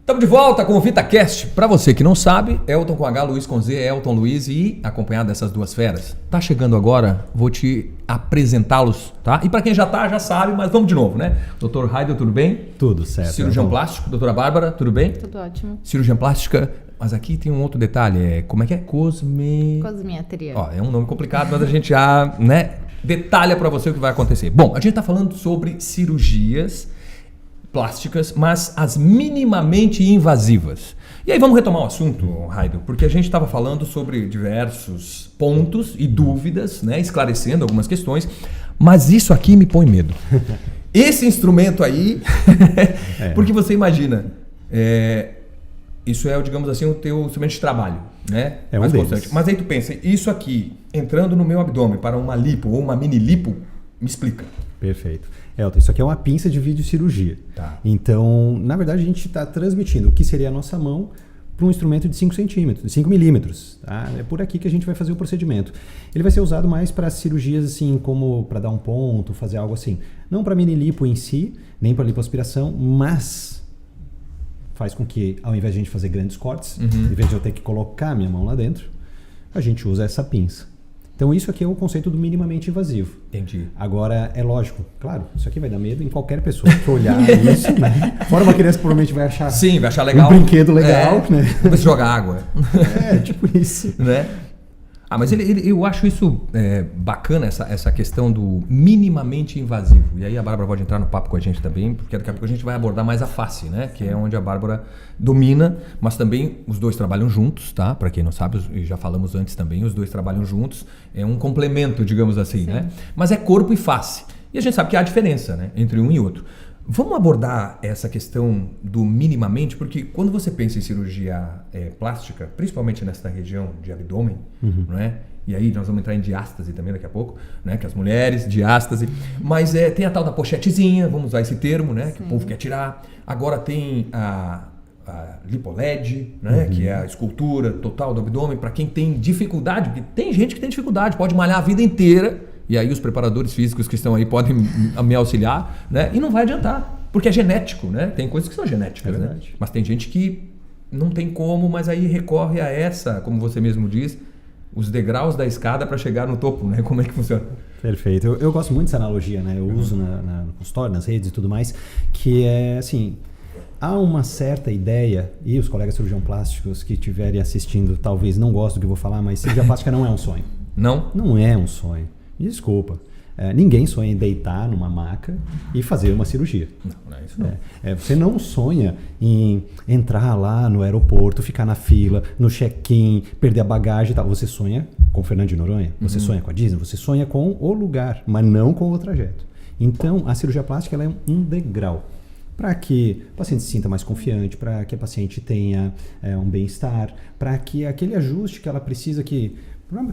Estamos de volta com o VitaCast. Para você que não sabe, Elton com H, Luiz com Z, Elton Luiz e acompanhado dessas duas feras. Tá chegando agora, vou te apresentá-los, tá? E para quem já tá, já sabe, mas vamos de novo, né? Dr. Heidel, tudo bem? Tudo certo. Cirurgião plástico, doutora Bárbara, tudo bem? Tudo ótimo. Cirurgiã plástica, mas aqui tem um outro detalhe, como é que é? Cosmetria. Ó, é um nome complicado, mas a gente já, né, detalha para você o que vai acontecer. Bom, a gente tá falando sobre cirurgias plásticas, mas as minimamente invasivas. E aí vamos retomar o assunto, Heidel, porque a gente estava falando sobre diversos pontos e dúvidas, né, esclarecendo algumas questões, mas isso aqui me põe medo. Esse instrumento aí, porque você imagina, isso é, digamos assim, o teu instrumento de trabalho, né? É um mais deles. constante. Mas aí tu pensa, isso aqui, entrando no meu abdômen para uma lipo ou uma mini lipo, me explica. Perfeito. Elton, isso aqui é uma pinça de videocirurgia. Tá. Então, na verdade, a gente está transmitindo o que seria a nossa mão para um instrumento de 5 centímetros, 5 milímetros. Tá? É por aqui que a gente vai fazer o procedimento. Ele vai ser usado mais para cirurgias assim, como para dar um ponto, fazer algo assim. Não para mini lipo em si, nem para lipoaspiração, mas faz com que, ao invés de a gente fazer grandes cortes, em vez de eu ter que colocar a minha mão lá dentro, a gente usa essa pinça. Então isso aqui é o conceito do minimamente invasivo. Entendi. Agora, é lógico, claro, isso aqui vai dar medo em qualquer pessoa que olhar isso, né? Fora uma criança que provavelmente vai achar, Sim, vai achar legal. um brinquedo legal, né? Vamos jogar água. Tipo isso. Né? Ah, mas eu acho isso bacana, essa questão do minimamente invasivo. E aí a Bárbara pode entrar no papo com a gente também, porque daqui a pouco a gente vai abordar mais a face, né? Que é onde a Bárbara domina, mas também os dois trabalham juntos, tá? Para quem não sabe, e já falamos antes também, os dois trabalham juntos. É um complemento, digamos assim, né? Mas é corpo e face. E a gente sabe que há diferença, né? Entre um e outro. Vamos abordar essa questão do minimamente, porque quando você pensa em cirurgia plástica, principalmente nessa região de abdômen, não é? E aí nós vamos entrar em diástase também daqui a pouco, né? Que as mulheres, diástase. Mas tem a tal da pochetezinha, vamos usar esse termo, né? Que o povo quer tirar. Agora tem a lipoled, né? Que é a escultura total do abdômen, para quem tem dificuldade, porque tem gente que tem dificuldade, pode malhar a vida inteira. E aí os preparadores físicos que estão aí podem me auxiliar, né? E não vai adiantar, porque é genético, né? Tem coisas que são genéticas, né? Mas tem gente que não tem como, mas aí recorre a essa, como você mesmo diz, os degraus da escada para chegar no topo, né? Como é que funciona? Perfeito. Eu gosto muito dessa analogia, né? Eu uso no consultório, nas redes e tudo mais, que é assim, há uma certa ideia, e os colegas cirurgião plásticos que estiverem assistindo talvez não gostem do que eu vou falar, mas cirurgia plástica não é um sonho. Não? Não é um sonho. Me desculpa. Ninguém sonha em deitar numa maca e fazer uma cirurgia. Não é isso não. Você não sonha em entrar lá no aeroporto, ficar na fila, no check-in, perder a bagagem e tal. Você sonha com o Fernando de Noronha, você sonha com a Disney, você sonha com o lugar, mas não com o trajeto. Então, a cirurgia plástica ela é um degrau para que o paciente se sinta mais confiante, para que a paciente tenha um bem-estar, para que aquele ajuste que ela precisa que...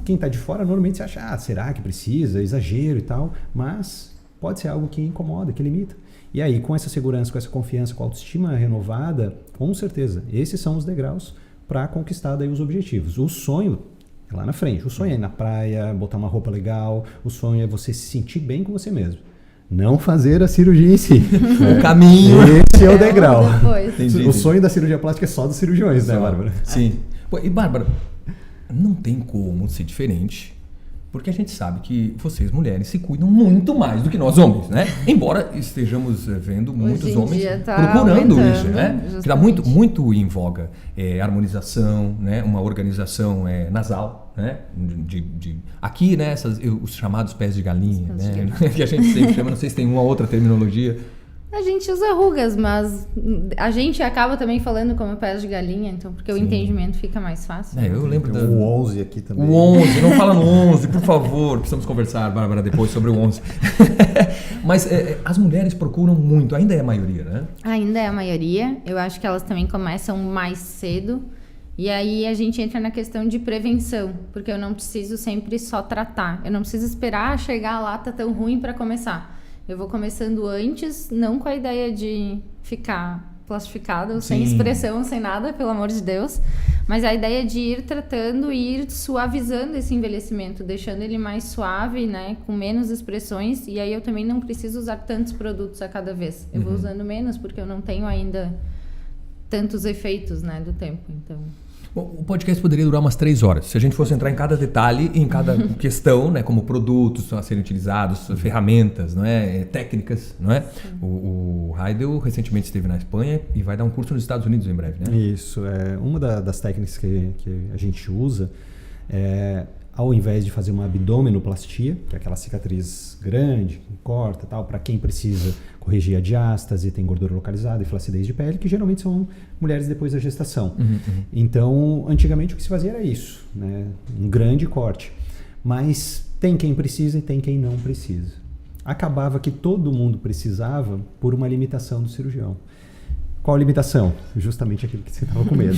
Quem está de fora normalmente se acha, será que precisa, exagero e tal, mas pode ser algo que incomoda, que limita. E aí, com essa segurança, com essa confiança, com a autoestima renovada, com certeza, esses são os degraus para conquistar daí os objetivos. O sonho é lá na frente, o sonho é ir na praia, botar uma roupa legal, o sonho é você se sentir bem com você mesmo. Não fazer a cirurgia em si. O caminho. Esse é o degrau. Entendi. O sonho da cirurgia plástica é só dos cirurgiões, né, Bárbara? Sim. Pô, e Bárbara, não tem como ser diferente, porque a gente sabe que vocês, mulheres, se cuidam muito mais do que nós homens, né? Embora estejamos vendo muitos homens procurando isso, né? Que está muito, muito em voga. Harmonização, né? Uma organização nasal, né? Aqui, né? Os chamados pés de galinha, né? Que a gente sempre chama, não sei se tem uma outra terminologia. A gente usa rugas, mas a gente acaba também falando como pés de galinha, então, porque o entendimento fica mais fácil. Eu lembro o 11 aqui também. O 11, não fala no 11, por favor. Precisamos conversar, Bárbara, depois sobre o 11. Mas as mulheres procuram muito, ainda é a maioria, né? Ainda é a maioria. Eu acho que elas também começam mais cedo. E aí a gente entra na questão de prevenção, porque eu não preciso sempre só tratar. Eu não preciso esperar chegar lá, tá tão ruim para começar. Eu vou começando antes, não com a ideia de ficar plastificado, sem expressão, sem nada, pelo amor de Deus. Mas a ideia de ir tratando e ir suavizando esse envelhecimento, deixando ele mais suave, né, com menos expressões. E aí eu também não preciso usar tantos produtos a cada vez. Eu vou usando menos, porque eu não tenho ainda tantos efeitos, né, do tempo. Então... Bom, o podcast poderia durar umas 3 horas. Se a gente fosse entrar em cada detalhe, em cada questão, né, como produtos a serem utilizados, ferramentas, não é, técnicas, não é? O Heidel recentemente esteve na Espanha e vai dar um curso nos Estados Unidos em breve, né? Isso, uma das técnicas que a gente usa é, ao invés de fazer uma abdominoplastia, que é aquela cicatriz grande, que corta, tal, para quem precisa corrigir a diástase, tem gordura localizada e flacidez de pele, que geralmente são mulheres depois da gestação. Então, antigamente o que se fazia era isso, né? Um grande corte. Mas tem quem precisa e tem quem não precisa. Acabava que todo mundo precisava por uma limitação do cirurgião. Qual a limitação? Justamente aquilo que você estava com medo.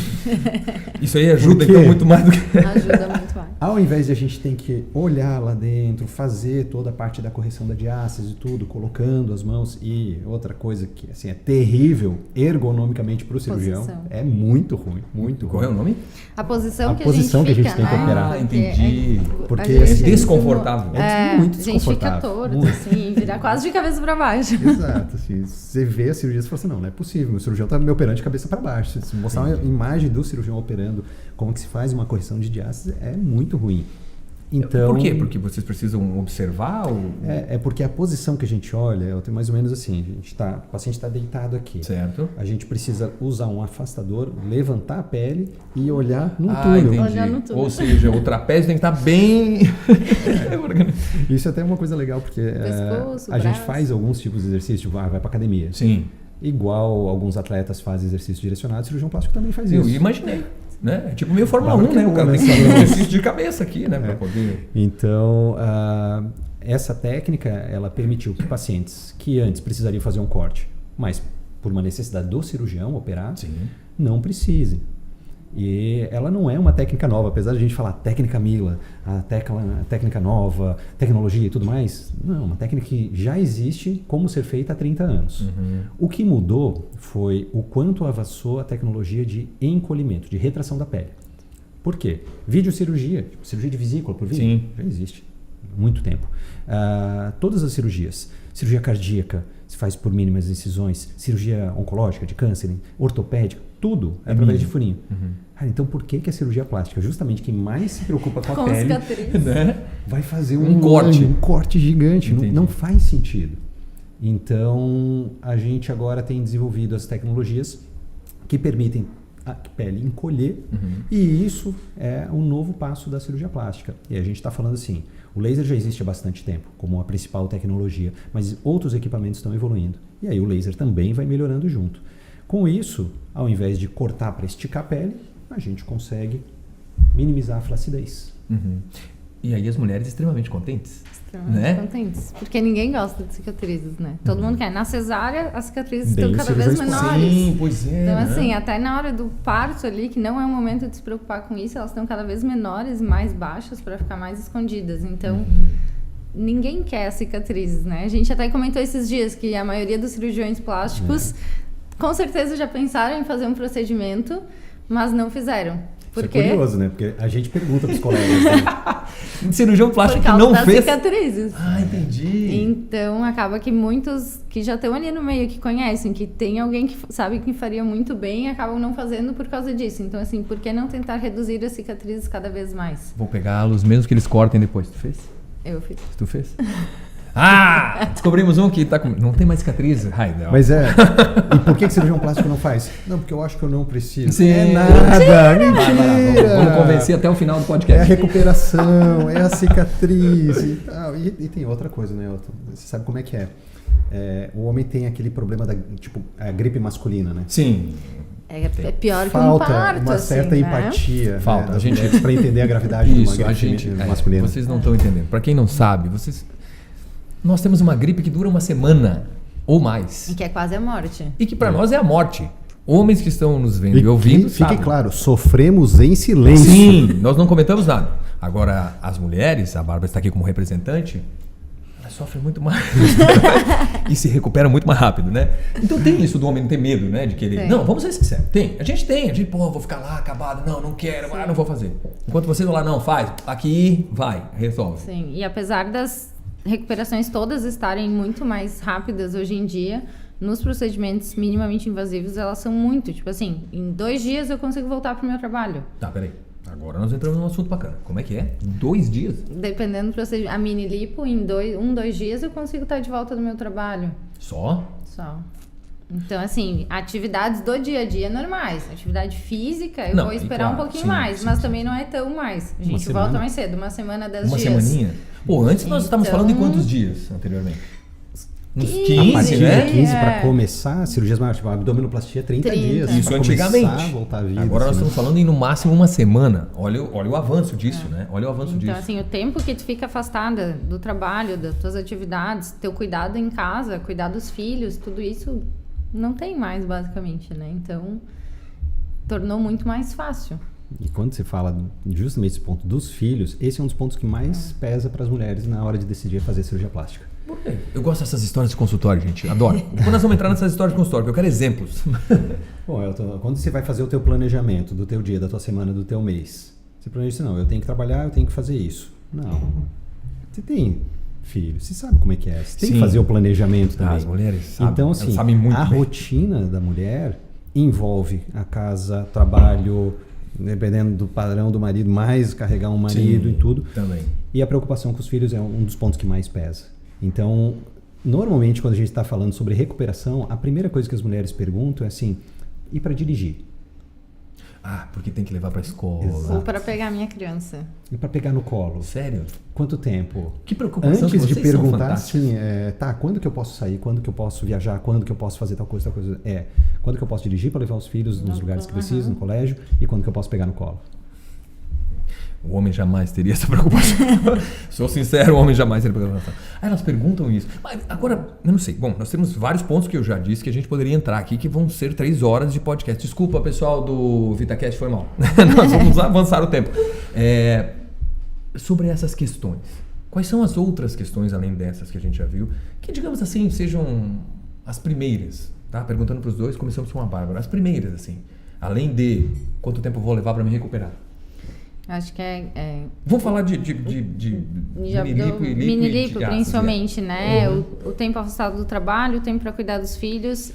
Isso aí ajuda então muito mais do que... Ajuda muito mais. Ao invés de a gente ter que olhar lá dentro, fazer toda a parte da correção da diástase e tudo, colocando as mãos, e outra coisa que assim, é terrível ergonomicamente para o cirurgião, é muito ruim, muito ruim. Qual é o nome? A posição A que posição a gente fica, tem que né? operar. Ah, entendi. Porque É assim, desconfortável. É muito a gente fica desconfortável. torto, Muito. assim, virar quase de cabeça para baixo. Exato, assim, você vê a cirurgia e fala assim, não é possível, meu cirurgião está me operando de cabeça para baixo. Se mostrar uma imagem do cirurgião operando, como que se faz uma correção de diástase, é muito ruim. Então, por quê? Porque vocês precisam observar? É porque a posição que a gente olha, eu tenho mais ou menos assim, o paciente está deitado aqui. Certo. A gente precisa usar um afastador, levantar a pele e olhar no Entendi. Olhar no túnel. Ou seja, o trapézio tem que estar bem... Isso é até uma coisa legal, porque Pescoço, a gente braço. faz alguns tipos de exercício, tipo, vai para academia. Sim. Igual alguns atletas fazem exercício direcionado, o cirurgião plástico também faz Eu isso. imaginei. Né? É tipo meio Fórmula Claro 1, que né? O não, cara né? tem que fazer um exercício de cabeça aqui, né? Pra poder... Então, essa técnica, ela permitiu que pacientes que antes precisariam fazer um corte, mas por uma necessidade do cirurgião operar, Sim. não precisem. E ela não é uma técnica nova, apesar de a gente falar técnica Mila, a técnica nova, tecnologia e tudo mais. Não, uma técnica que já existe como ser feita há 30 anos. O que mudou foi o quanto avançou a tecnologia de encolhimento, de retração da pele. Por quê? Videocirurgia, cirurgia de vesícula por vídeo, Sim. já existe há muito tempo. Todas as cirurgias, cirurgia cardíaca se faz por mínimas incisões, cirurgia oncológica, de câncer, ortopédica, tudo é através de furinho. Cara, então por que a cirurgia plástica, justamente quem mais se preocupa com a Com pele, cicatriz. Né? vai fazer Um corte. um corte gigante? Entendi. Não faz sentido. Então, a gente agora tem desenvolvido as tecnologias que permitem a pele encolher, e isso é um novo passo da cirurgia plástica. E a gente está falando assim, o laser já existe há bastante tempo, como a principal tecnologia, mas outros equipamentos estão evoluindo. E aí o laser também vai melhorando junto. Com isso, ao invés de cortar para esticar a pele, a gente consegue minimizar a flacidez. E aí as mulheres extremamente contentes. Extremamente Né? contentes. Porque ninguém gosta de cicatrizes, né? Todo mundo quer. Na cesárea, as cicatrizes Bem estão cada vez cirurgiões menores. Sim, pois é. Então, né? assim, até na hora do parto ali, que não é o momento de se preocupar com isso, elas estão cada vez menores, mais baixas, para ficar mais escondidas. Então, ninguém quer cicatrizes, né? A gente até comentou esses dias que a maioria dos cirurgiões plásticos, com certeza já pensaram em fazer um procedimento, mas não fizeram. Por Isso quê? é curioso, né? Porque a gente pergunta para os colegas. Né? Cirurgião plástico Por que causa não das fez... cicatrizes. Ah, entendi. Então, acaba que muitos que já estão ali no meio, que conhecem, que tem alguém que sabe que faria muito bem, acabam não fazendo por causa disso. Então, assim, por que não tentar reduzir as cicatrizes cada vez mais? Vou pegá-los mesmo que eles cortem depois. Tu fez? Eu fiz. Tu fez? Ah! Descobrimos um que tá com... Não tem mais cicatriz, Heidel. Mas e por que cirurgião plástico não faz? Não, porque eu acho que eu não preciso. Sim. É nada, mentira. Vamos convencer até o final do É a podcast. recuperação, é a cicatriz e tal. E tem outra coisa, né, Elton? Você sabe como é que é. O homem tem aquele problema da, tipo, a gripe masculina, né? Sim. É pior que um Falta parto, uma certa assim, né? empatia. Falta, Né, a gente- para entender a gravidade de uma Isso, gripe a gente... masculina. Vocês não estão entendendo. Para quem não sabe, nós temos uma gripe que dura uma semana ou mais. E que é quase a morte. E que para nós é a morte. Homens que estão nos vendo e ouvindo Fique sabem. claro, sofremos em silêncio. Sim, nós não comentamos nada. Agora, as mulheres, a Bárbara está aqui como representante, elas sofrem muito mais e se recuperam muito mais rápido, né? Então tem isso do homem não ter medo, né? De querer. Tem. Não, vamos ser sinceros. Tem. A gente, vou ficar lá acabado. Não quero, não vou fazer. Enquanto você não lá, não, faz. Aqui, vai, resolve. Sim, e apesar das recuperações todas estarem muito mais rápidas hoje em dia, nos procedimentos minimamente invasivos, elas são muito, tipo assim, em 2 dias eu consigo voltar pro meu trabalho. Tá, peraí. Agora nós entramos num assunto bacana. Como é que é? 2 dias? Dependendo do procedimento. A mini lipo, em 2 dias eu consigo estar de volta no meu trabalho. Só? Só. Então, assim, atividades do dia a dia normais. Atividade física, eu Não, vou esperar claro, um pouquinho sim, mais, sim, mas sim. também não é tão mais. A gente semana? volta mais cedo, 1 semana, 10 Uma dias. semaninha? Pô, antes nós estávamos Então- falando em quantos dias anteriormente? Uns 15, A partir 15, de né? 15 É. para começar, cirurgias maiores, tipo, abdominoplastia 30 dias. Isso pra antigamente. começar a voltar à vida, Agora nós assim, estamos falando em no máximo 1 semana. Olha o avanço disso, né? Olha o avanço Então, disso. assim, o tempo que tu fica afastada do trabalho, das tuas atividades, teu cuidado em casa, cuidar dos filhos, tudo isso não tem mais, basicamente, né? Então, tornou muito mais fácil. E quando você fala justamente esse ponto dos filhos, esse é um dos pontos que mais pesa para as mulheres na hora de decidir fazer cirurgia plástica. Por quê? Eu gosto dessas histórias de consultório, gente. Adoro. Depois nós vamos entrar nessas histórias de consultório, porque eu quero exemplos. Bom, Elton, quando você vai fazer o teu planejamento do teu dia, da tua semana, do teu mês, você planeja assim, não, eu tenho que trabalhar, eu tenho que fazer isso. Não. Você tem filho, você sabe como é que é. Você tem Sim. que fazer o planejamento também. As mulheres sabem, Então, elas assim, sabem muito a bem. rotina da mulher envolve a casa, trabalho, dependendo do padrão do marido, mais carregar um marido Sim, e tudo. também. E a preocupação com os filhos é um dos pontos que mais pesa. Então, normalmente, quando a gente está falando sobre recuperação, a primeira coisa que as mulheres perguntam é assim, e para dirigir? Ah, porque tem que levar pra escola. Exato. Ou para pegar a minha criança. E para pegar no colo? Sério? Quanto tempo? Que preocupação que Antes de vocês são perguntar fantásticos. assim, tá, quando que eu posso sair, quando que eu posso viajar, quando que eu posso fazer tal coisa, quando que eu posso dirigir para levar os filhos nos lugares que precisam, no colégio, e quando que eu posso pegar no colo? O homem jamais teria essa preocupação. Sou sincero, o homem jamais teria preocupação. Aí elas perguntam isso. Mas agora, eu não sei. Bom, nós temos vários pontos que eu já disse que a gente poderia entrar aqui, que vão ser 3 horas de podcast. Desculpa, pessoal do VitaCast, foi mal. Nós vamos avançar o tempo. Sobre essas questões. Quais são as outras questões, além dessas que a gente já viu, que, digamos assim, sejam as primeiras? Tá? Perguntando para os dois, começamos com a Bárbara. As primeiras, assim. Além de quanto tempo eu vou levar para me recuperar. Acho que Vamos falar de mini lipo, de principalmente, ácido, né? O tempo afastado do trabalho, o tempo para cuidar dos filhos,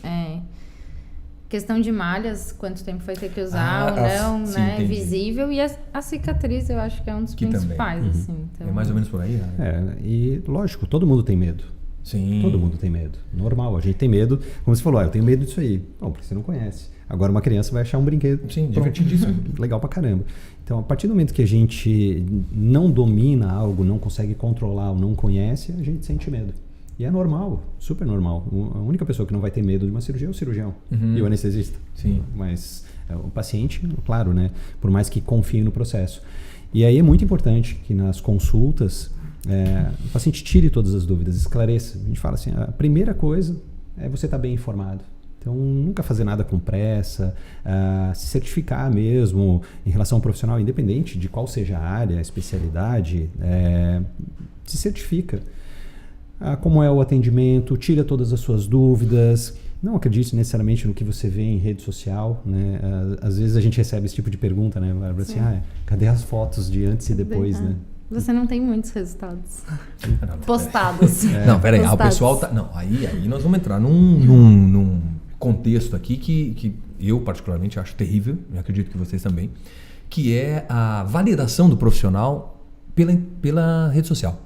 questão de malhas, quanto tempo vai ter que usar ou não, sim, né? entendi. Visível, e a cicatriz eu acho que é um dos Que principais, também. assim. Então, É mais ou menos por aí, né? E lógico, todo mundo tem medo. Sim. Todo mundo tem medo. Normal, a gente tem medo. Como você falou, eu tenho medo disso aí. Bom, porque você não conhece. Agora uma criança vai achar um brinquedo. Sim, divertidíssimo. Legal pra caramba. Então, a partir do momento que a gente não domina algo, não consegue controlar ou não conhece, a gente sente medo. E é normal, super normal. A única pessoa que não vai ter medo de uma cirurgia é o cirurgião e o anestesista. Sim. Mas o paciente, claro, né? Por mais que confie no processo. E aí é muito importante que nas consultas o paciente tire todas as dúvidas, esclareça. A gente fala assim, a primeira coisa é você estar bem informado. Então, nunca fazer nada com pressa, se certificar mesmo em relação ao profissional, independente de qual seja a área, a especialidade, se certifica. Como é o atendimento, tira todas as suas dúvidas. Não acredite necessariamente no que você vê em rede social, né? Às vezes a gente recebe esse tipo de pergunta, né, Bárbara? Assim, cadê as fotos de antes e depois, né? Você não tem muitos resultados Não, postados. Não, peraí, o Postados. pessoal tá... Não, aí nós vamos entrar num contexto aqui que eu particularmente acho terrível, e acredito que vocês também, que é a validação do profissional pela rede social.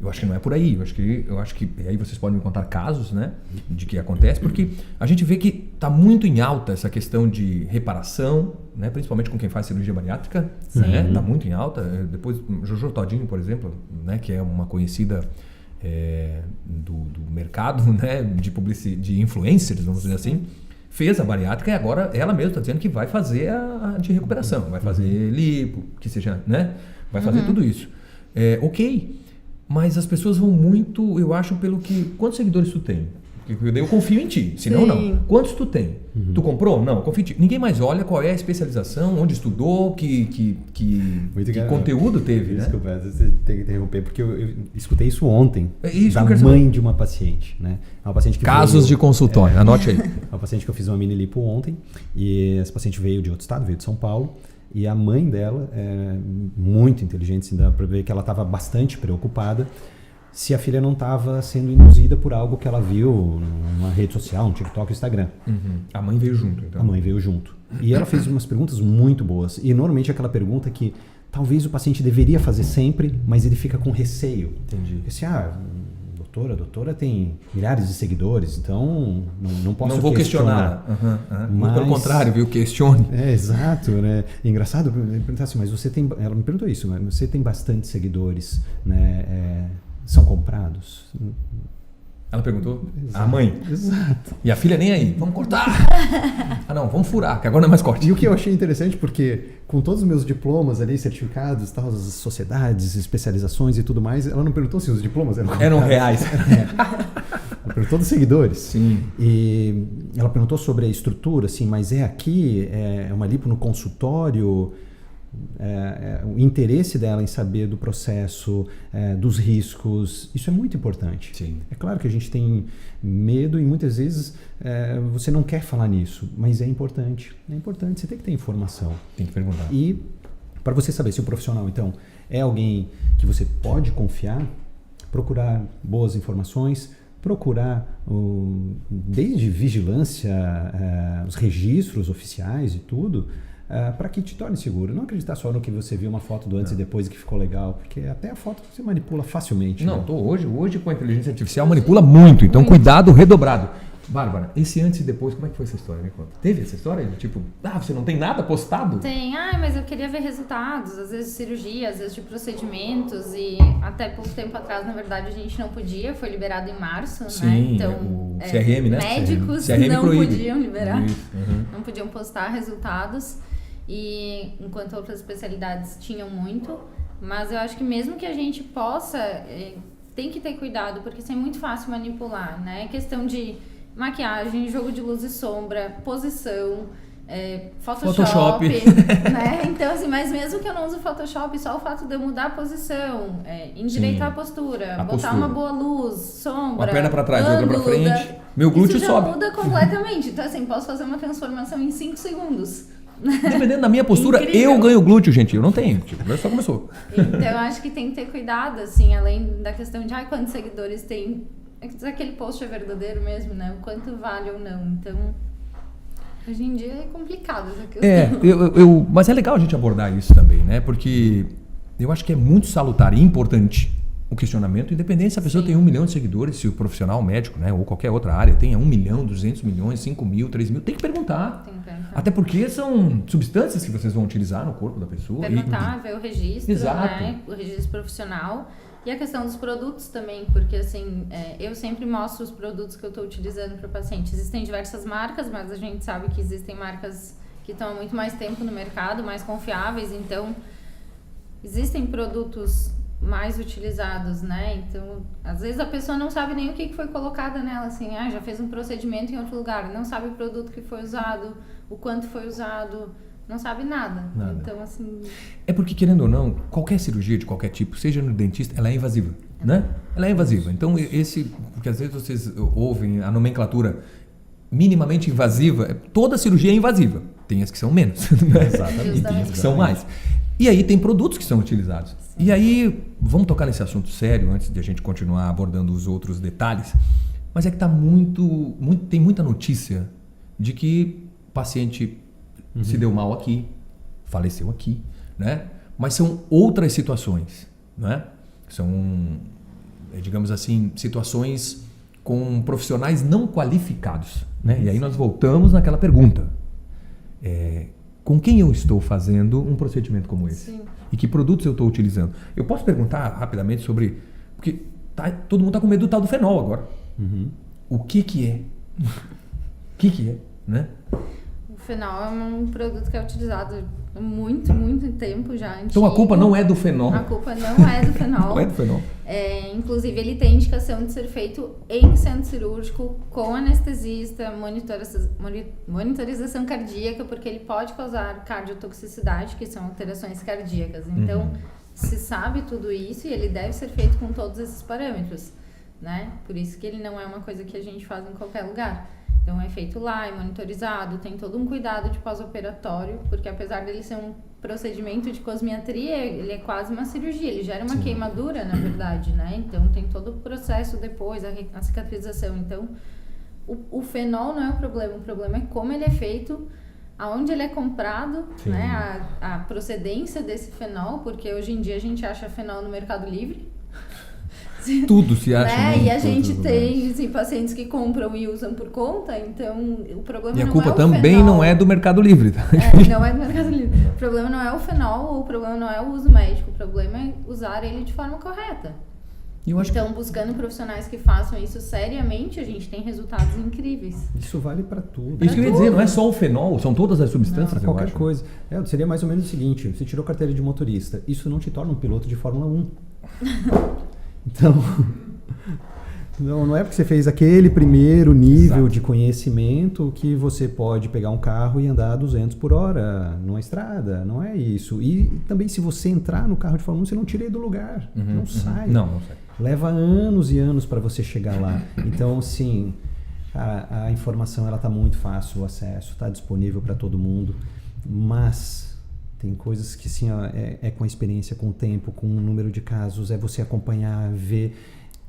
Eu acho que não é por aí, eu acho que aí vocês podem me contar casos, né, de que acontece, porque a gente vê que está muito em alta essa questão de reparação, né, principalmente com quem faz cirurgia bariátrica, né, está muito em alta. Depois, Jojo Todinho, por exemplo, né, que é uma conhecida do mercado, né, de influencers, vamos dizer assim, fez a bariátrica e agora ela mesma está dizendo que vai fazer a de recuperação, vai fazer lipo, que seja, né, vai fazer tudo isso. Ok. Mas as pessoas vão muito, eu acho, pelo que... Quantos seguidores tu tem? Porque eu confio em ti, senão não. Quantos tu tem? Tu comprou? Não, eu confio em ti. Ninguém mais olha qual é a especialização, onde estudou, que conteúdo teve, Desculpa, né? você tem que interromper, porque eu escutei isso ontem, Isso da que eu quero mãe saber. de uma paciente, né? Uma paciente que Casos de consultório, anote aí. Uma paciente que eu fiz uma mini lipo ontem, e essa paciente veio de outro estado, veio de São Paulo, e a mãe dela é muito inteligente, assim, dá pra ver que ela estava bastante preocupada, se a filha não estava sendo induzida por algo que ela viu numa rede social, no TikTok, Instagram. A mãe veio junto, então. A mãe veio junto. E ela fez umas perguntas muito boas. E normalmente é aquela pergunta que talvez o paciente deveria fazer sempre, mas ele fica com receio. Entendi. Assim, doutora tem milhares de seguidores, então não posso Não vou questionar. Muito pelo contrário, viu? Questione. Exato, né? Engraçado perguntar assim, mas você tem... Ela me perguntou isso, mas você tem bastante seguidores, né? São comprados? Ela perguntou? Exato. A mãe? Exato. E a filha nem aí. Vamos cortar! Não, vamos furar, que agora não é mais corte. E o que eu achei interessante, porque com todos os meus diplomas ali, certificados, tal, as sociedades, especializações e tudo mais, ela não perguntou se os diplomas eram reais. Ela perguntou dos seguidores. Sim. E ela perguntou sobre a estrutura, assim, mas aqui, é uma lipo no consultório... o interesse dela em saber do processo, dos riscos, isso é muito importante. Sim. É claro que a gente tem medo e muitas vezes você não quer falar nisso, mas é importante. É importante, você tem que ter informação. Tem que perguntar. E para você saber se o profissional, então, é alguém que você pode confiar, procurar boas informações, procurar desde vigilância, os registros oficiais e tudo, para que te torne seguro. Não acreditar só no que você viu uma foto do antes e depois e que ficou legal, porque até a foto você manipula facilmente. Não, né? hoje com a inteligência artificial manipula muito, então cuidado redobrado. Bárbara, esse antes e depois, como é que foi essa história? Me conta. Teve essa história? Tipo, você não tem nada postado? Tem, mas eu queria ver resultados, às vezes de cirurgia, às vezes de procedimentos, e até pouco tempo atrás, na verdade, a gente não podia, foi liberado em março, Sim, né? Então, o CRM, né? Médicos CRM não proíbe. podiam liberar, Uhum. não podiam postar resultados, e enquanto outras especialidades tinham muito, mas eu acho que mesmo que a gente possa, tem que ter cuidado, porque isso é muito fácil manipular, né? Questão de maquiagem, jogo de luz e sombra, posição, Photoshop. Né? Então, assim, mas mesmo que eu não use Photoshop, só o fato de eu mudar a posição, endireitar a postura, botar uma boa luz, sombra, uma perna pra trás, outra pra frente, meu glúteo isso já sobe. muda completamente. Então, assim, posso fazer uma transformação em 5 segundos. Dependendo da minha postura, Incrível. eu ganho glúteo, gente. Eu não tenho. Só começou. Então, eu acho que tem que ter cuidado, assim, além da questão de quantos seguidores tem. Aquele post é verdadeiro mesmo, né? O quanto vale ou não. Então, hoje em dia é complicado essa questão. Mas é legal a gente abordar isso também, né? Porque eu acho que é muito salutar e importante o questionamento, independente se a pessoa tem 1 milhão de seguidores, se o profissional médico, né, ou qualquer outra área tenha 1 milhão, 200 milhões, 5 mil, 3 mil, tem que perguntar. Até porque são substâncias que vocês vão utilizar no corpo da pessoa. Perguntar, ver o registro, né? O registro profissional. E a questão dos produtos também, porque assim, eu sempre mostro os produtos que eu estou utilizando para o paciente. Existem diversas marcas, mas a gente sabe que existem marcas que estão há muito mais tempo no mercado, mais confiáveis, então existem produtos mais utilizados, né? Então, às vezes a pessoa não sabe nem o que foi colocado nela, assim, já fez um procedimento em outro lugar, não sabe o produto que foi usado, o quanto foi usado, não sabe nada. Então, assim... É porque, querendo ou não, qualquer cirurgia de qualquer tipo, seja no dentista, ela é invasiva, né? Ela é invasiva. Então, porque às vezes vocês ouvem a nomenclatura minimamente invasiva, toda cirurgia é invasiva. Tem as que são menos, né? Exatamente. E tem as que são mais. E aí tem produtos que são utilizados. Sim. E aí, vamos tocar nesse assunto sério, antes de a gente continuar abordando os outros detalhes, mas é que tem muita notícia de que o paciente se deu mal aqui, faleceu aqui, né? Mas são outras situações, né? São, digamos assim, situações com profissionais não qualificados, né? E aí nós voltamos naquela pergunta. Com quem eu estou fazendo um procedimento como esse? Sim. E que produtos eu estou utilizando? Eu posso perguntar rapidamente sobre... Porque todo mundo está com medo do tal do fenol agora. O que é? O que é, né? O fenol é um produto que é utilizado há muito, muito tempo já. Antigo. Então a culpa não é do fenol. A culpa não é do fenol. Não é do fenol. Inclusive, ele tem indicação de ser feito em centro cirúrgico, com anestesista, monitorização cardíaca, porque ele pode causar cardiotoxicidade, que são alterações cardíacas. Então, se sabe tudo isso e ele deve ser feito com todos esses parâmetros, né? Por isso que ele não é uma coisa que a gente faz em qualquer lugar. Então é feito lá, é monitorizado, tem todo um cuidado de pós-operatório, porque apesar dele ser um procedimento de cosmiatria, ele é quase uma cirurgia, ele gera uma queimadura, na verdade, né? Então tem todo o processo depois, a cicatrização. Então o fenol não é o problema é como ele é feito, aonde ele é comprado, né? A procedência desse fenol, porque hoje em dia a gente acha fenol no Mercado Livre. Tudo se acha. Né? E a gente tem assim, pacientes que compram e usam por conta, então o problema E a não culpa é o também fenol. não é do Mercado Livre. Tá? Não é do Mercado Livre. O problema não é o fenol, o problema não é o uso médico, o problema é usar ele de forma correta. Eu acho Então, buscando profissionais que façam isso seriamente, a gente tem resultados incríveis. Isso vale para tudo. Isso que eu ia dizer, não é só o fenol, são todas as substâncias, eu Qualquer acho. coisa. Seria mais ou menos o seguinte, você tirou carteira de motorista, isso não te torna um piloto de Fórmula 1. Então, não é porque você fez aquele primeiro nível de conhecimento que você pode pegar um carro e andar a 200 por hora numa estrada, não é isso. E também se você entrar no carro de Fórmula 1, você não tira ele do lugar, não sai. Não sai. Leva anos e anos para você chegar lá. Então, assim, a informação ela está muito fácil, o acesso está disponível para todo mundo, mas tem coisas que assim, ó, é com a experiência, com o tempo, com o número de casos, é você acompanhar, ver.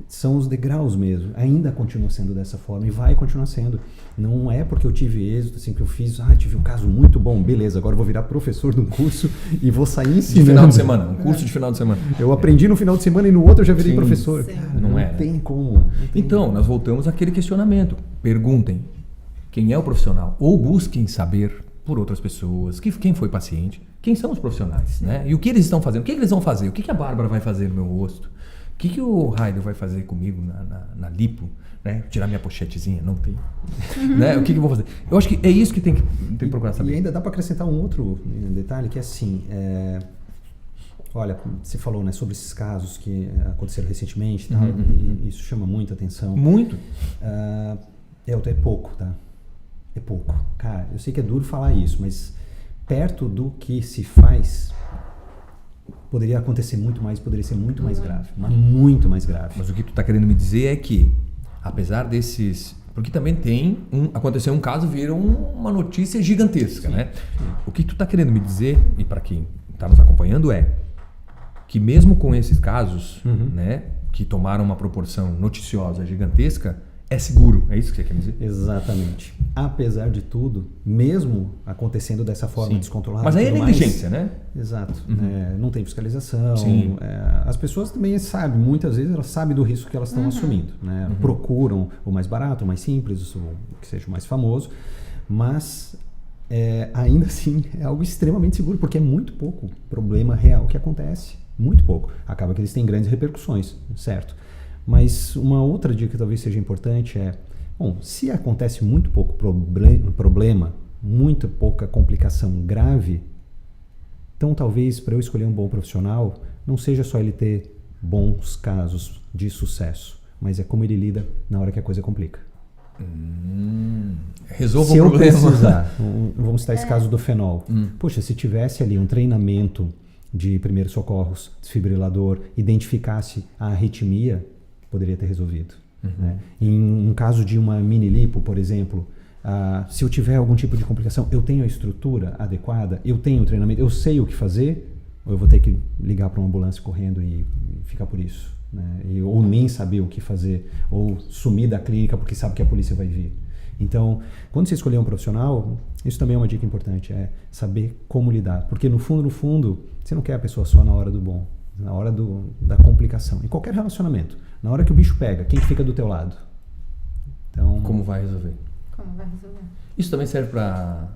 São os degraus mesmo. Ainda continua sendo dessa forma e vai continuar sendo. Não é porque eu tive êxito, assim, que eu fiz, tive um caso muito bom, beleza, agora eu vou virar professor de um curso e vou sair ensinando. De final de semana, um curso de final de semana. Eu aprendi no final de semana e no outro eu já virei professor. Sim. Cara, Não é, tem como. Então, nós voltamos àquele questionamento. Perguntem quem é o profissional ou busquem saber por outras pessoas, quem foi paciente, quem são os profissionais, né? E o que eles estão fazendo, o que eles vão fazer, o que a Bárbara vai fazer no meu rosto, o que o Raider vai fazer comigo na lipo, né? Tirar minha pochetezinha, não tem. Né? O que eu vou fazer? Eu acho que é isso que tem que procurar saber. E ainda dá para acrescentar um outro detalhe, que é assim, olha, você falou, né, sobre esses casos que aconteceram recentemente, tá? E isso chama muita atenção. Muito. É pouco, tá? É pouco. Cara, eu sei que é duro falar isso, mas perto do que se faz, poderia acontecer muito mais, poderia ser muito mais grave, mas muito mais grave. Mas o que tu está querendo me dizer é que, apesar desses... Porque também aconteceu um caso, viram uma notícia gigantesca, né? O que tu está querendo me dizer, e para quem está nos acompanhando, é que mesmo com esses casos, né, que tomaram uma proporção noticiosa gigantesca, é seguro. É isso que você quer me dizer? Exatamente. Apesar de tudo, mesmo acontecendo dessa forma descontrolada... Mas aí é negligência, né? Exato. Não tem fiscalização. Sim. As pessoas também sabem, muitas vezes elas sabem do risco que elas estão assumindo. Né? Procuram o mais barato, o mais simples, o que seja o mais famoso, mas ainda assim é algo extremamente seguro, porque é muito pouco problema real que acontece. Muito pouco. Acaba que eles têm grandes repercussões, certo? Mas uma outra dica que talvez seja importante se acontece muito pouco problema, muito pouca complicação grave, então talvez para eu escolher um bom profissional, não seja só ele ter bons casos de sucesso, mas é como ele lida na hora que a coisa complica. Resolva o problema. Se eu precisar, vamos citar esse caso do fenol. Poxa, se tivesse ali um treinamento de primeiros socorros, desfibrilador, identificasse a arritmia, poderia ter resolvido. Né? Em um caso de uma mini lipo, por exemplo, se eu tiver algum tipo de complicação, eu tenho a estrutura adequada, eu tenho o treinamento, eu sei o que fazer, ou eu vou ter que ligar para uma ambulância correndo e ficar por isso. Né? Ou nem saber o que fazer, ou sumir da clínica porque sabe que a polícia vai vir. Então, quando você escolher um profissional, isso também é uma dica importante, é saber como lidar. Porque no fundo, você não quer a pessoa só na hora do bom, na hora da complicação. Em qualquer relacionamento. Na hora que o bicho pega, quem fica do teu lado? Então, Como vai resolver? resolver? Isso também serve para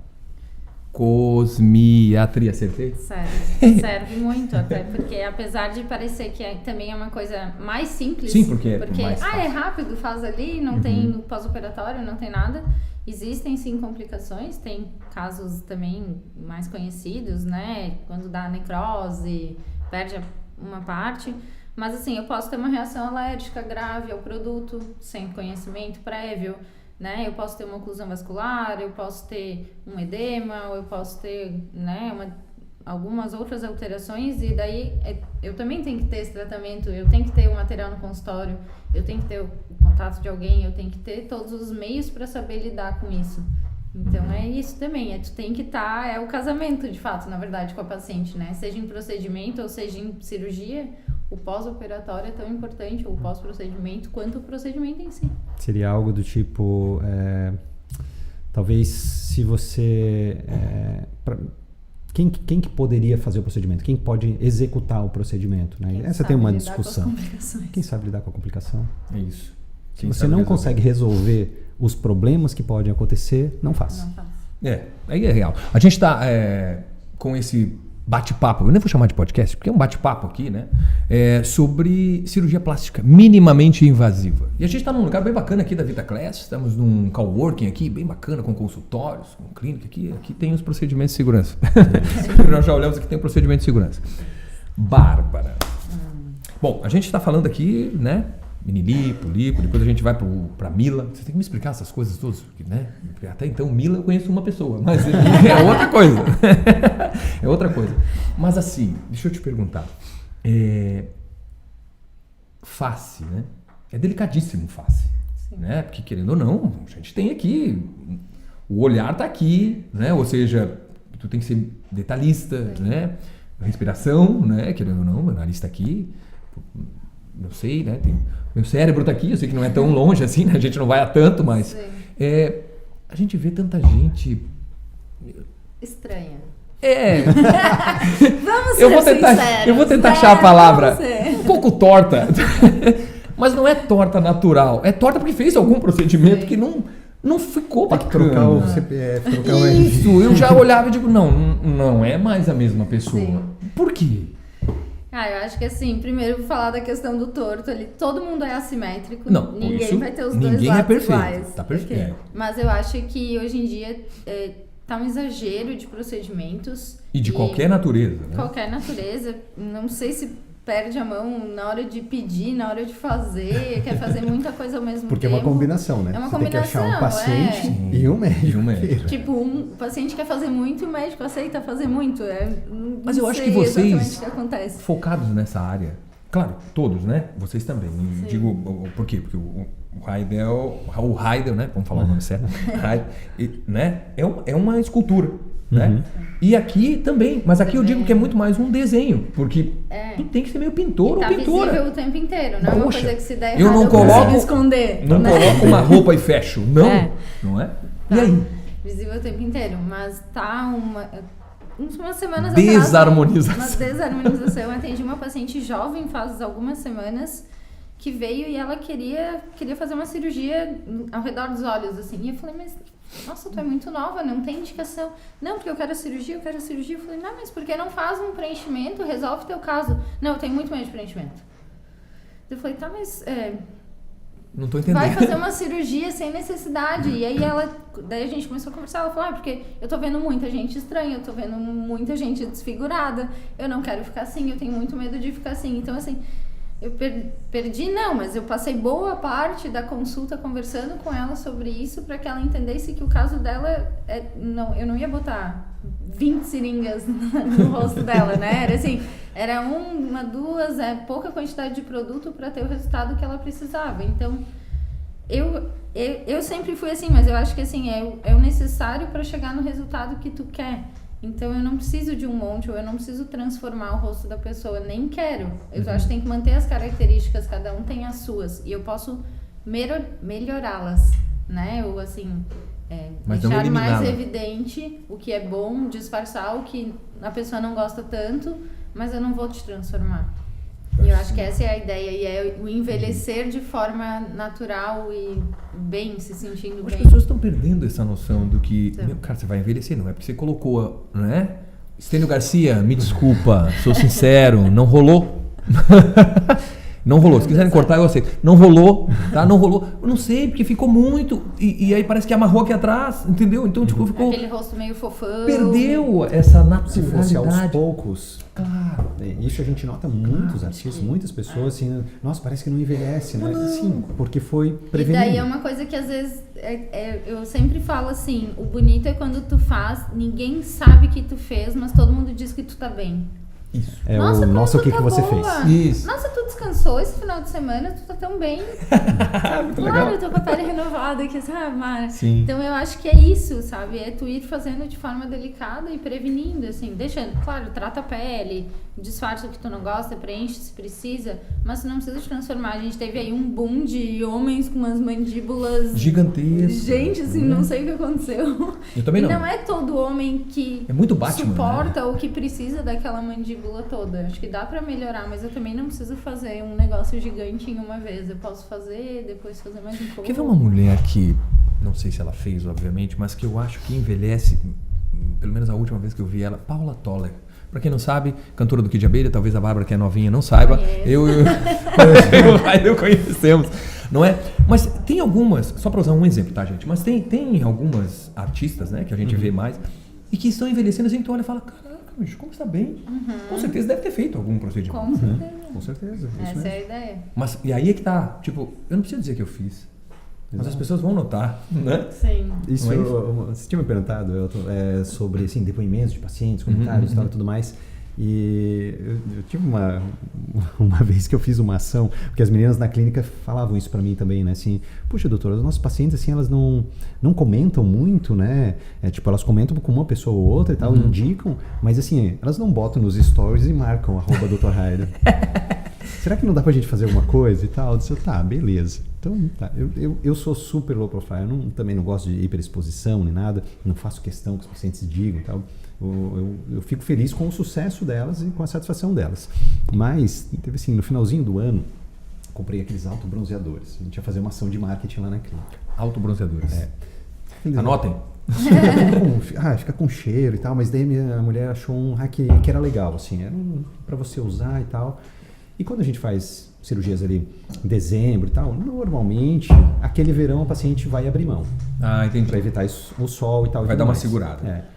cosmiatria, acertei? Serve muito, até porque apesar de parecer que também é uma coisa mais simples. Sim, porque é mais fácil. É rápido, faz ali, não tem pós-operatório, não tem nada. Existem sim complicações, tem casos também mais conhecidos, né? Quando dá necrose, perde uma parte. Mas assim, eu posso ter uma reação alérgica grave ao produto, sem conhecimento prévio, né? Eu posso ter uma oclusão vascular, eu posso ter um edema, ou eu posso ter, né, algumas outras alterações e daí eu também tenho que ter esse tratamento, eu tenho que ter o material no consultório, eu tenho que ter o contato de alguém, eu tenho que ter todos os meios para saber lidar com isso. Então é isso também, tu tem que estar, é o casamento de fato, na verdade, com a paciente, né? Seja em procedimento ou seja em cirurgia, o pós-operatório é tão importante, o pós-procedimento, quanto o procedimento em si. Seria algo do tipo, talvez se você... Quem que poderia fazer o procedimento? Quem pode executar o procedimento? Né? Essa tem uma discussão. Quem sabe lidar com a complicação? É isso. Se você não consegue resolver os problemas que podem acontecer, não faça. Aí é real. A gente está com esse bate-papo, eu nem vou chamar de podcast, porque é um bate-papo aqui, né? Sobre cirurgia plástica minimamente invasiva. E a gente está num lugar bem bacana aqui da VitaClass, estamos num coworking aqui, bem bacana, com consultórios, com clínica aqui. Aqui tem os procedimentos de segurança. Nós já olhamos aqui, tem um procedimento de segurança. Bárbara. Bom, a gente está falando aqui, né? Minili, polipo, depois a gente vai para Mila. Você tem que me explicar essas coisas todas, né? Porque até então Mila eu conheço uma pessoa, mas é outra coisa. É outra coisa. Mas assim, deixa eu te perguntar. Face, né? É delicadíssimo face. Né? Porque querendo ou não, a gente tem aqui, o olhar tá aqui, né? Ou seja, tu tem que ser detalhista, né? Respiração, né? Querendo ou não, meu nariz tá aqui. Não sei, né? Meu cérebro tá aqui, eu sei que não é tão longe assim, né? A gente não vai a tanto, mas a gente vê tanta gente estranha. Vamos ser eu vou tentar achar a palavra um pouco torta. Mas não é torta natural, é torta porque fez algum procedimento que não ficou bacana. Tem que trocar o CPF, trocar o RG. Isso, eu já olhava e digo, não é mais a mesma pessoa. Sim. Por quê? Eu acho que assim, primeiro vou falar da questão do torto ali. Todo mundo é assimétrico. Não, ninguém vai ter os dois lados perfeito, iguais. Tá perfeito. Mas eu acho que hoje em dia tá um exagero de procedimentos. E de qualquer natureza, né? Qualquer natureza. Não sei se perde a mão na hora de pedir, na hora de fazer. Quer fazer muita coisa ao mesmo tempo. Porque é uma combinação, né? É uma Você combinação, tem que achar um paciente e um médico. Tipo, o paciente quer fazer muito e o médico aceita fazer muito. Mas eu acho que vocês, que acontece. focados nessa área, claro, todos, né? Vocês também. Digo, por quê? Porque o Heidel, né? Vamos falar o nome certo. Né? É uma escultura. Né? E aqui também, mas aqui eu digo que é muito mais um desenho, porque tu tem que ser meio pintor ou pintora. Visível o tempo inteiro, não é uma coisa que se der eu errado, não coloco, esconder. Não coloco uma roupa e fecho, não é? E aí? Visível o tempo inteiro, mas tá umas semanas desarmonização. Atrás, uma desarmonização. Eu atendi uma paciente jovem faz algumas semanas que veio e ela queria fazer uma cirurgia ao redor dos olhos, assim. E eu falei, mas nossa, tu é muito nova, não tem indicação. Não, porque eu quero cirurgia. Eu falei, não, mas por que não faz um preenchimento, resolve teu caso? Não, eu tenho muito medo de preenchimento. Eu falei, tá, mas não tô entendendo. vai fazer uma cirurgia sem necessidade. E aí daí a gente começou a conversar, ela falou, porque eu tô vendo muita gente estranha, eu tô vendo muita gente desfigurada, eu não quero ficar assim, eu tenho muito medo de ficar assim. Então, assim, eu perdi, mas eu passei boa parte da consulta conversando com ela sobre isso para que ela entendesse que o caso dela eu não ia botar 20 seringas no rosto dela, né? Era assim, era uma, duas, pouca quantidade de produto para ter o resultado que ela precisava. Então, eu sempre fui assim, mas eu acho que assim, é o necessário para chegar no resultado que tu quer. Então eu não preciso de um monte, ou eu não preciso transformar o rosto da pessoa, nem quero. Eu acho que tem que manter as características, cada um tem as suas. E eu posso melhorá-las, né? Ou assim, deixar mais evidente o que é bom, disfarçar o que a pessoa não gosta tanto, mas eu não vou te transformar. E eu acho que essa é a ideia, e é o envelhecer de forma natural e bem, se sentindo bem. As pessoas estão perdendo essa noção do que, cara, você vai envelhecer, não é porque você colocou, né? Estênio Garcia, me desculpa, sou sincero, não rolou. Não rolou. Se quiserem cortar, eu aceito. Não rolou, tá? Não rolou. Eu não sei, porque ficou muito. E aí parece que amarrou aqui atrás, entendeu? Então, tipo, ficou. Aquele rosto meio fofão. Perdeu essa Se fosse aos naturalidade. poucos. Claro. Isso a gente nota muitos artistas, muitas pessoas assim, nossa, parece que não envelhece, né? Sim, porque foi prevenido. E daí é uma coisa que às vezes eu sempre falo assim, o bonito é quando tu faz, ninguém sabe que tu fez, mas todo mundo diz que tu tá bem. Isso. É Nossa, nossa, o que, tá que você boa. fez? Isso. Nossa, tu descansou esse final de semana, tu tá tão bem. Muito Claro, legal. eu tô com a pele renovada aqui, sabe, Mara? Sim. Então eu acho que é isso, sabe? É tu ir fazendo de forma delicada e prevenindo, assim, deixando, claro, trata a pele, disfarça o que tu não gosta, preenche se precisa, mas tu não precisa te transformar. A gente teve aí um boom de homens com umas mandíbulas Gigantesco. Gente, assim, não sei o que aconteceu. Eu também e não. não é todo homem que É muito Batman, suporta ou que precisa daquela mandíbula toda. Acho que dá pra melhorar, mas eu também não preciso fazer um negócio gigante em uma vez. Eu posso fazer, depois fazer mais um pouco. Quer ver uma mulher que, não sei se ela fez, obviamente, mas que eu acho que envelhece, pelo menos a última vez que eu vi ela, Paula Toller. Pra quem não sabe, cantora do Kid de Abelha, talvez a Bárbara, que é novinha, não saiba. Conheço. Eu conhecemos, não é? Mas tem algumas, só pra usar um exemplo, tá, gente? Mas tem algumas artistas, né, que a gente vê mais, e que estão envelhecendo assim, tu olha e fala, caraca, bicho, como está bem? Com certeza deve ter feito algum procedimento. Com certeza. Com certeza, isso Essa mesmo. é a ideia. Mas, e aí é que tá, tipo, eu não preciso dizer que eu fiz, mas as pessoas vão notar, né? Sim. Isso, Não é isso? você tinha me perguntado, Elton, sobre assim, depoimentos de pacientes, comentários e tudo mais. E eu tive uma vez que eu fiz uma ação, porque as meninas na clínica falavam isso pra mim também, né? Assim, puxa, doutora, os nossos pacientes, assim, elas não comentam muito, né? Tipo, elas comentam com uma pessoa ou outra e tal, indicam, mas assim, elas não botam nos stories e marcam @Dr. Heider. Será que não dá pra gente fazer alguma coisa e tal? Eu disse, tá, beleza. Então, tá. Eu sou super low profile, eu também não gosto de hiperexposição nem nada, não faço questão que os pacientes digam e tal. Eu fico feliz com o sucesso delas e com a satisfação delas. Mas, teve assim, no finalzinho do ano, comprei aqueles autobronzeadores. A gente ia fazer uma ação de marketing lá na clínica. Autobronzeadores. Anotem. Fica com cheiro e tal, mas daí minha mulher achou que era legal, assim, era pra você usar e tal. E quando a gente faz cirurgias ali em dezembro e tal, normalmente, aquele verão a paciente vai abrir mão. Ah, entendi. Para evitar o sol e tal. Vai e dar tudo uma mais. segurada.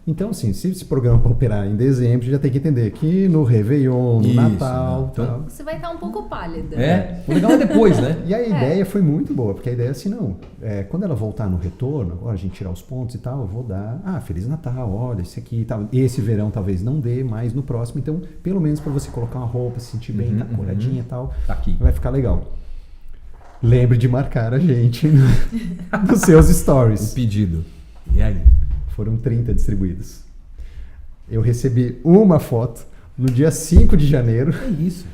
Então, assim, se esse programa para operar em dezembro, já tem que entender que no Réveillon, no Isso, Natal, né? Então- tal. Você vai estar um pouco pálida. O legal é depois, né? E a ideia foi muito boa, porque a ideia é assim, quando ela voltar no retorno, agora a gente tirar os pontos e tal, eu vou dar, Feliz Natal, olha, esse aqui e tal. Esse verão talvez não dê, mas no próximo, então, pelo menos para você colocar uma roupa, se sentir bem, tá coladinha e tal, Tá aqui. vai ficar legal. Lembre de marcar a gente nos seus stories. O pedido. E aí? Foram 30 distribuídos. Eu recebi uma foto no dia 5 de janeiro É isso.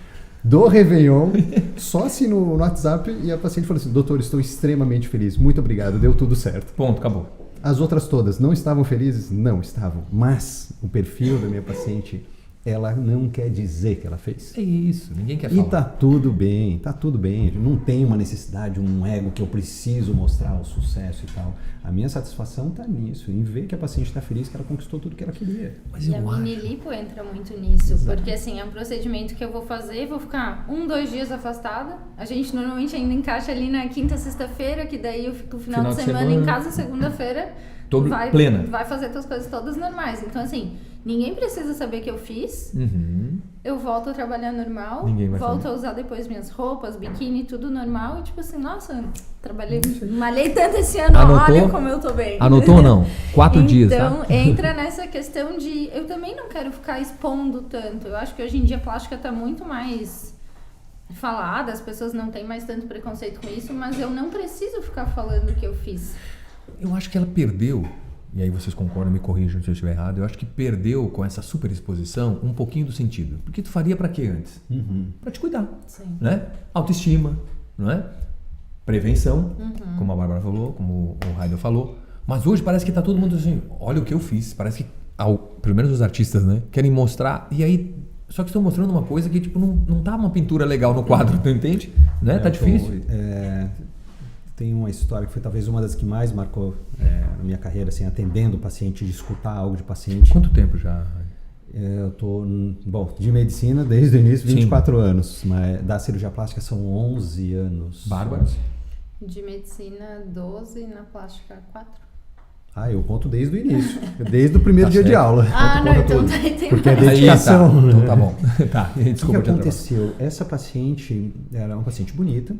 do Réveillon, só assim no WhatsApp, e a paciente falou assim, doutor, estou extremamente feliz, muito obrigado, deu tudo certo. Ponto, acabou. As outras todas não estavam felizes? Não estavam, mas o perfil da minha paciente, ela não quer dizer que ela fez. É isso, ninguém quer E falar. tá tudo bem, não tem uma necessidade, um ego que eu preciso mostrar o sucesso e tal. A minha satisfação tá nisso, em ver que a paciente tá feliz, que ela conquistou tudo que ela queria. Mas E a eu acho. mini-lipo entra muito nisso, porque assim, é um procedimento que eu vou fazer, vou ficar 2 dias afastada. A gente normalmente ainda encaixa ali na quinta, sexta-feira, que daí eu fico o final de semana em casa, segunda-feira. Tô plena. Vai fazer tuas coisas todas normais. Então assim, ninguém precisa saber que eu fiz. Eu volto a trabalhar normal, Ninguém vai volto saber. a usar depois minhas roupas, biquíni, tudo normal. E tipo assim, nossa, trabalhei, malhei tanto esse ano, Anotou? olha como eu tô bem. Anotou ou não? 4 dias, tá? Então, entra nessa questão de... Eu também não quero ficar expondo tanto. Eu acho que hoje em dia a plástica tá muito mais falada, as pessoas não têm mais tanto preconceito com isso, mas eu não preciso ficar falando o que eu fiz. Eu acho que ela perdeu, e aí vocês concordam, me corrijam se eu estiver errado, eu acho que perdeu com essa super exposição um pouquinho do sentido. Porque tu faria pra quê antes? Pra te cuidar, Sim. né? Autoestima, não é? Prevenção, como a Bárbara falou, como o Heider falou. Mas hoje parece que tá todo mundo assim, olha o que eu fiz. Parece que, pelo menos os artistas, né? Querem mostrar, e aí... Só que estão mostrando uma coisa que, tipo, não tá uma pintura legal no quadro, tu entende? Né? Tá difícil. Tem uma história que foi talvez uma das que mais marcou na minha carreira, assim, atendendo o paciente, de escutar algo de paciente. Quanto tempo já? Eu tô, de medicina desde o início, 24 anos, mas da cirurgia plástica são 11 anos. Bárbara? De medicina, 12, na plástica, 4. Eu conto desde o início, desde o primeiro dia de aula. Não, então tá entendendo. Porque é dedicação. Aí, tá. Então tá bom. Tá, O desculpa que aconteceu? Essa paciente era uma paciente bonita.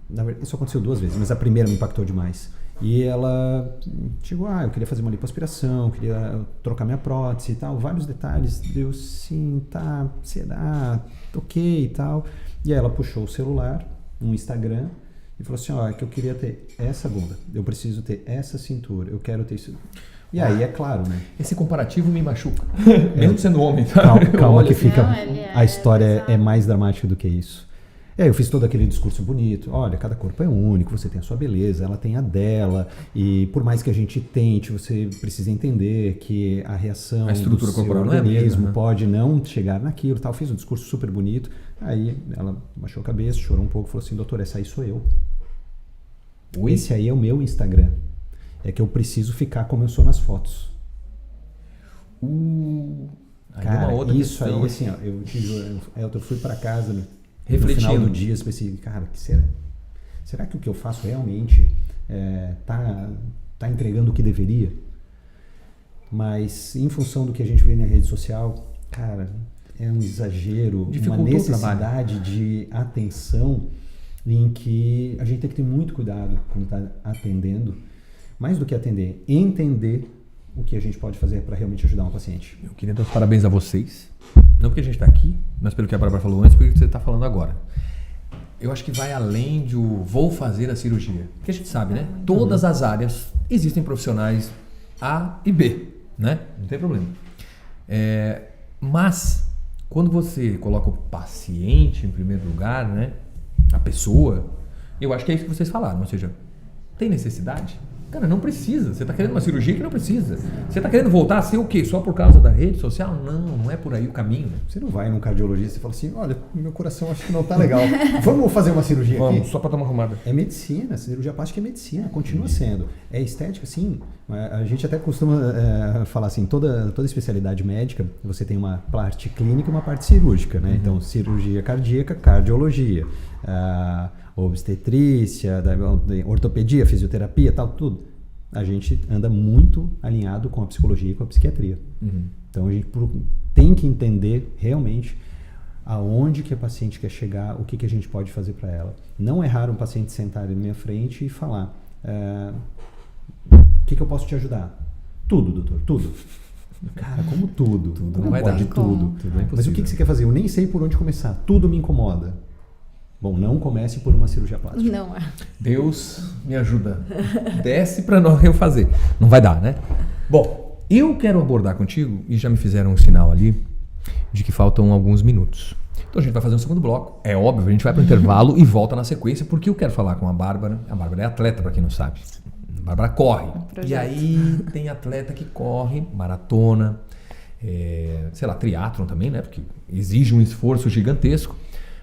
Na verdade, isso aconteceu 2 vezes, mas a primeira me impactou demais. E ela chegou, eu queria fazer uma lipoaspiração, queria trocar minha prótese e tal, vários detalhes. Deu sim, tá, será, ok e tal. E aí ela puxou o celular, um Instagram, e falou assim, é que eu queria ter essa bunda, eu preciso ter essa cintura, eu quero ter isso. E aí, é claro, né? Esse comparativo me machuca, mesmo sendo homem. Calma que fica, Não, a história pesado. é mais dramática do que isso. Eu fiz todo aquele discurso bonito. Olha, cada corpo é único, você tem a sua beleza, ela tem a dela. E por mais que a gente tente, você precisa entender que a reação A estrutura do seu corporal não é a mesma, organismo né? pode não chegar naquilo. Tal. Fiz um discurso super bonito. Aí ela baixou a cabeça, chorou um pouco, falou assim, doutor, essa aí sou eu. Esse aí é o meu Instagram. É que eu preciso ficar como eu sou nas fotos. Aí Cara, uma outra isso questão. aí, assim, eu fui pra casa, Refletindo. no final do dia, eu pensei, cara, que será? Será que o que eu faço realmente tá entregando o que deveria? Mas em função do que a gente vê na rede social, cara, é um exagero, Dificultou uma o trabalho. necessidade de atenção em que a gente tem que ter muito cuidado quando está atendendo. Mais do que atender, entender o que a gente pode fazer para realmente ajudar um paciente. Eu queria dar os parabéns a vocês. Não porque a gente está aqui, mas pelo que a Bárbara falou antes, pelo que você está falando agora. Eu acho que vai além de vou fazer a cirurgia. Porque a gente sabe, né? Todas as áreas existem profissionais A e B, né? Não tem problema. Mas, quando você coloca o paciente em primeiro lugar, né? A pessoa, eu acho que é isso que vocês falaram. Ou seja, tem necessidade? Cara, não precisa. Você está querendo uma cirurgia que não precisa. Você está querendo voltar a ser o quê? Só por causa da rede social? Não é por aí o caminho. Você não vai num cardiologista e fala assim, olha, meu coração acho que não tá legal. Vamos fazer uma cirurgia aqui? Só para dar uma arrumada. É medicina, cirurgia plástica é medicina, continua sendo. É estética, sim. A gente até costuma falar assim, toda especialidade médica, você tem uma parte clínica e uma parte cirúrgica, né? Então, cirurgia cardíaca, cardiologia, obstetrícia, ortopedia, fisioterapia, tal, tudo. A gente anda muito alinhado com a psicologia e com a psiquiatria. Então, a gente tem que entender realmente aonde que a paciente quer chegar, o que a gente pode fazer para ela. Não é raro um paciente sentar ali na minha frente e falar, o que eu posso te ajudar? Tudo, doutor, tudo. Cara, como tudo? Tudo Como não vai pode dar. tudo? Tudo é Mas o impossível. que você quer fazer? Eu nem sei por onde começar. Tudo me incomoda. Bom, não comece por uma cirurgia plástica. Não, Deus me ajuda. Desce para nós eu fazer. Não vai dar, né? Bom, eu quero abordar contigo, e já me fizeram um sinal ali, de que faltam alguns minutos. Então a gente vai fazer um segundo bloco. É óbvio, a gente vai para o intervalo e volta na sequência, porque eu quero falar com a Bárbara. A Bárbara é atleta, para quem não sabe. A Bárbara corre. projeto. E aí tem atleta que corre, maratona, sei lá, triatlon também, né? Porque exige um esforço gigantesco.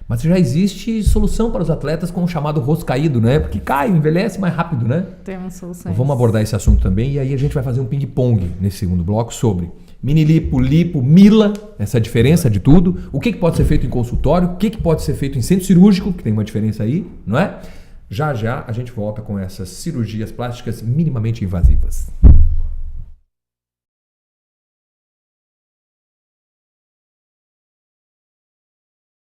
Mas já existe solução para os atletas com o chamado rosto caído, né? Porque cai, envelhece mais rápido, né? temos soluções. Vamos abordar esse assunto também e aí a gente vai fazer um ping-pong nesse segundo bloco sobre mini lipo, lipo, mila, essa diferença de tudo, o que pode ser feito em consultório, o que pode ser feito em centro cirúrgico, que tem uma diferença aí, não é? Já já a gente volta com essas cirurgias plásticas minimamente invasivas.